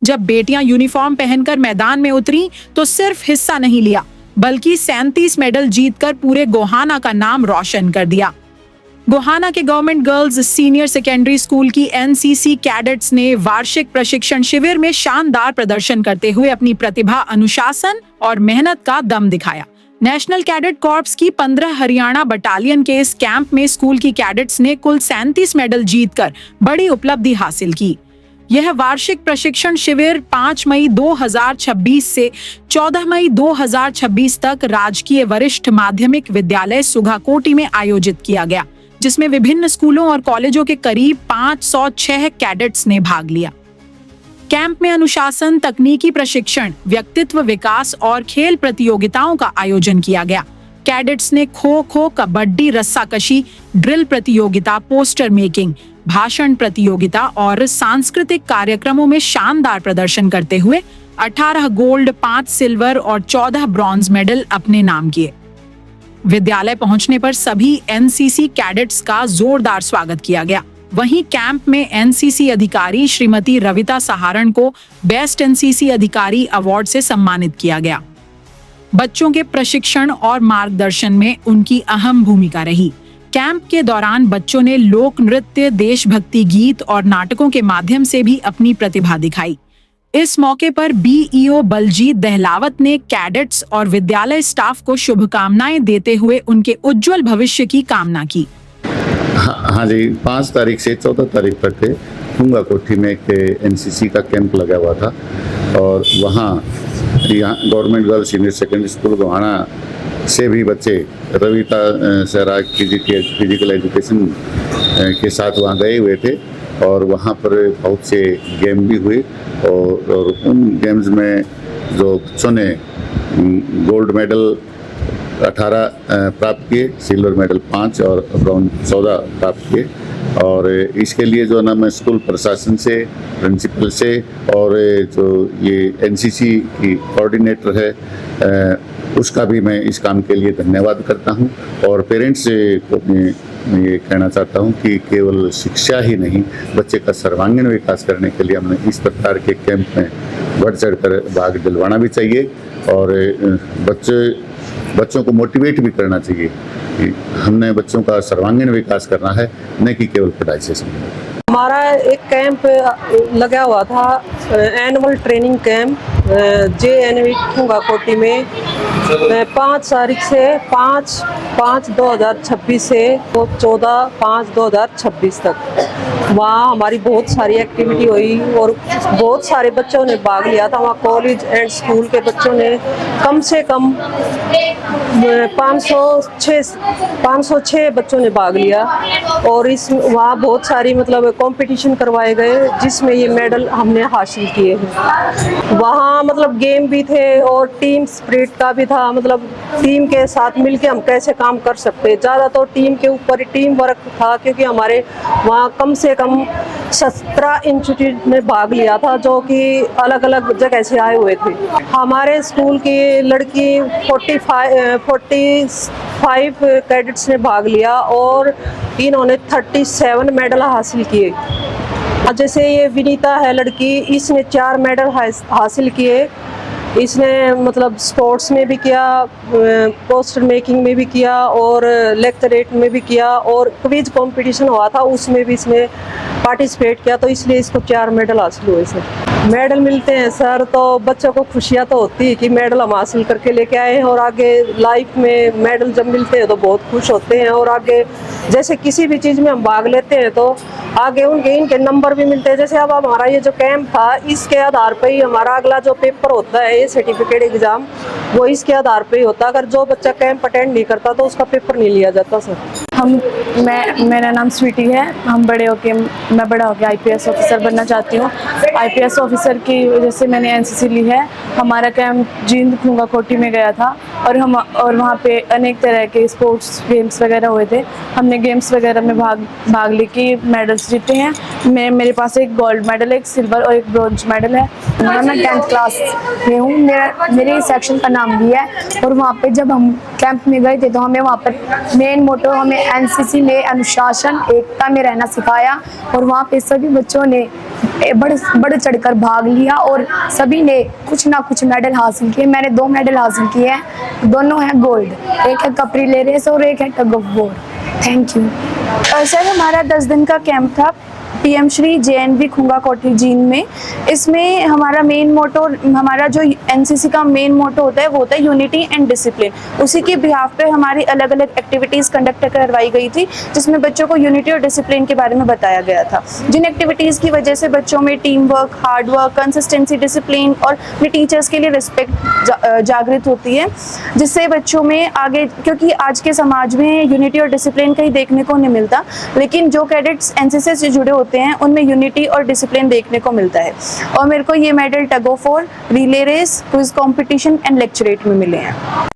जब बेटियां यूनिफॉर्म पहनकर मैदान में उतरी तो सिर्फ हिस्सा नहीं लिया बल्कि 37 मेडल जीतकर पूरे गोहाना का नाम रोशन कर दिया। गोहाना के government girls senior secondary school की एनसीसी कैडेट्स ने वार्षिक प्रशिक्षण शिविर में शानदार प्रदर्शन करते हुए अपनी प्रतिभा, अनुशासन और मेहनत का दम दिखाया। नेशनल कैडेट कॉर्प्स की 15 हरियाणा बटालियन के इस कैंप में स्कूल की कैडेट्स ने कुल 37 मेडल जीतकर बड़ी उपलब्धि हासिल की। यह वार्षिक प्रशिक्षण शिविर 5 मई 2026 से 14 मई 2026 तक राजकीय वरिष्ठ माध्यमिक विद्यालय सुघाकोटी में आयोजित किया गया, जिसमें विभिन्न स्कूलों और कॉलेजों के करीब 506 कैडेट्स ने भाग लिया। कैंप में अनुशासन, तकनीकी प्रशिक्षण, व्यक्तित्व विकास और खेल प्रतियोगिताओं का आयोजन किया गया। कैडेट्स ने खो खो, कबड्डी, रस्साकशी, ड्रिल प्रतियोगिता, पोस्टर मेकिंग, भाषण प्रतियोगिता और सांस्कृतिक कार्यक्रमों में शानदार प्रदर्शन करते हुए 18 गोल्ड, 5 सिल्वर और 14 ब्रॉन्ज मेडल अपने नाम किए। विद्यालय पहुंचने पर सभी एनसीसी कैडेट्स का जोरदार स्वागत किया गया। वहीं कैंप में एनसीसी अधिकारी श्रीमती रविता सहारण को बेस्ट एनसीसी अधिकारी अवार्ड से सम्मानित किया गया। बच्चों के प्रशिक्षण और मार्गदर्शन में उनकी अहम भूमिका रही। कैंप के दौरान बच्चों ने लोक नृत्य, देशभक्ति गीत और नाटकों के माध्यम से भी अपनी प्रतिभा दिखाई। इस मौके पर बीईओ बलजीत दहलावत ने कैडेट्स और विद्यालय स्टाफ को शुभकामनाएं देते हुए उनके उज्जवल भविष्य की कामना की। हाँ जी, 5 तारीख से 14 तारीख तक सुघाकोटी में एक एनसीसी का कैंप लगा हुआ था और वहाँ government girls senior secondary school Gohana से भी बच्चे रविता सहराग फिजिकल एजुकेशन के साथ वहाँ गए हुए थे और वहाँ पर बहुत से गेम भी हुए और उन गेम्स में जो बच्चों ने गोल्ड मेडल 18 प्राप्त किए, सिल्वर मेडल 5 और ब्रॉन्ज 14 प्राप्त किए। और इसके लिए जो ना मैं स्कूल प्रशासन से, प्रिंसिपल से और जो ये एनसीसी की कोऑर्डिनेटर है उसका भी मैं इस काम के लिए धन्यवाद करता हूँ। और पेरेंट्स को मैं ये कहना चाहता हूँ कि केवल शिक्षा ही नहीं, बच्चे का सर्वांगीण विकास करने के लिए हमने इस प्रकार के कैंप में बढ़ चढ़कर भाग दिलवाना भी चाहिए और बच्चों को मोटिवेट भी करना चाहिए कि हमने बच्चों का सर्वांगीण विकास करना है, न कि केवल पढ़ाई से। हमारा एक कैंप लगा हुआ था, एनुअल ट्रेनिंग कैंप JNV सुघाकोटी में 5 तारीख से 5/5/2026 से 14/5/2026 तक। वहाँ हमारी बहुत सारी एक्टिविटी हुई और बहुत सारे बच्चों ने भाग लिया था। वहाँ कॉलेज एंड स्कूल के बच्चों ने कम से कम 506 बच्चों ने भाग लिया और वहाँ बहुत सारी मतलब कंपटीशन करवाए गए जिसमें ये मेडल हमने हासिल किए हैं। वहाँ मतलब गेम भी थे और टीम स्पिरिट का भी था, मतलब टीम के साथ मिलके हम कैसे काम कर सकते। ज़्यादा तो टीम के ऊपर टीम वर्क था क्योंकि हमारे वहाँ कम से कम 17 इंस्टीट्यूट ने भाग लिया था जो कि अलग अलग जगह से आए हुए थे। हमारे स्कूल की लड़की 45 कैडेट्स ने भाग लिया और इन्होंने 37 मेडल हासिल किए। जैसे ये विनीता है लड़की, इसने 4 मेडल हासिल किए। इसने मतलब स्पोर्ट्स में भी किया, पोस्टर मेकिंग में भी किया और लेक्चरेट में भी किया और क्विज कंपटीशन हुआ था उसमें भी इसने पार्टिसिपेट किया, तो इसलिए इसको 4 मेडल हासिल हुए सर। मेडल मिलते हैं सर तो बच्चों को खुशियाँ तो होती है कि मेडल हम हासिल करके लेके आए हैं और आगे लाइफ में मेडल जब मिलते हैं तो बहुत खुश होते हैं और आगे जैसे किसी भी चीज़ में हम भाग लेते हैं तो आगे इनके नंबर भी मिलते हैं। जैसे अब हमारा ये जो कैंप था इसके आधार पर ही हमारा अगला जो पेपर होता है, ये सर्टिफिकेट एग्ज़ाम, वो इसके आधार पर ही होता है। अगर जो बच्चा कैंप अटेंड नहीं करता तो उसका पेपर नहीं लिया जाता सर। मेरा नाम स्वीटी है। मैं बड़ा होके IPS ऑफिसर बनना चाहती हूँ। IPS ऑफिसर की वजह से मैंने NCC ली है। हमारा कैंप जींद सुघाकोटी में गया था और वहाँ पे अनेक तरह के स्पोर्ट्स गेम्स वगैरह हुए थे। हमने गेम्स वगैरह में भाग लेके मेडल्स जीते हैं। मेरे पास एक गोल्ड मेडल, एक सिल्वर और एक ब्रॉन्ज मेडल है। मैं 10th क्लास में हूँ। मेरे सेक्शन का नाम भी है और वहाँ पे जब हम कैंप में गए थे तो हमें वहाँ पर मेन मोटो हमें एनसीसी में अनुशासन एकता में रहना सिखाया और वहाँ पे सभी बच्चों ने बढ़ चढ़कर भाग लिया और सभी ने कुछ ना कुछ मेडल हासिल किए। मैंने 2 मेडल हासिल किए हैं, दोनों हैं गोल्ड, एक है कप रिले रेस और एक है टग of war. Thank you. Sir हमारा 10 दिन का कैंप था पीएम श्री जेएनवी खुंगा कोठी जींद में। इसमें हमारा मेन मोटो, हमारा जो एनसीसी का मेन मोटो होता है वो होता है यूनिटी एंड डिसिप्लिन। उसी के बिहाफ पे हमारी अलग अलग एक्टिविटीज़ कंडक्ट करवाई गई थी जिसमें बच्चों को यूनिटी और डिसिप्लिन के बारे में बताया गया था, जिन एक्टिविटीज़ की वजह से बच्चों में team work, hard work, consistency, discipline और अपने टीचर्स के लिए रिस्पेक्ट जागृत होती है, जिससे बच्चों में आगे, क्योंकि आज के समाज में यूनिटी और डिसिप्लिन कहीं देखने को नहीं मिलता, लेकिन जो कैडेट्स एनसीसी से जुड़े होते हैं उनमें यूनिटी और डिसिप्लिन देखने को मिलता है। और मेरे को ये medal tug of war, relay race, quiz competition and lecturette में मिले हैं।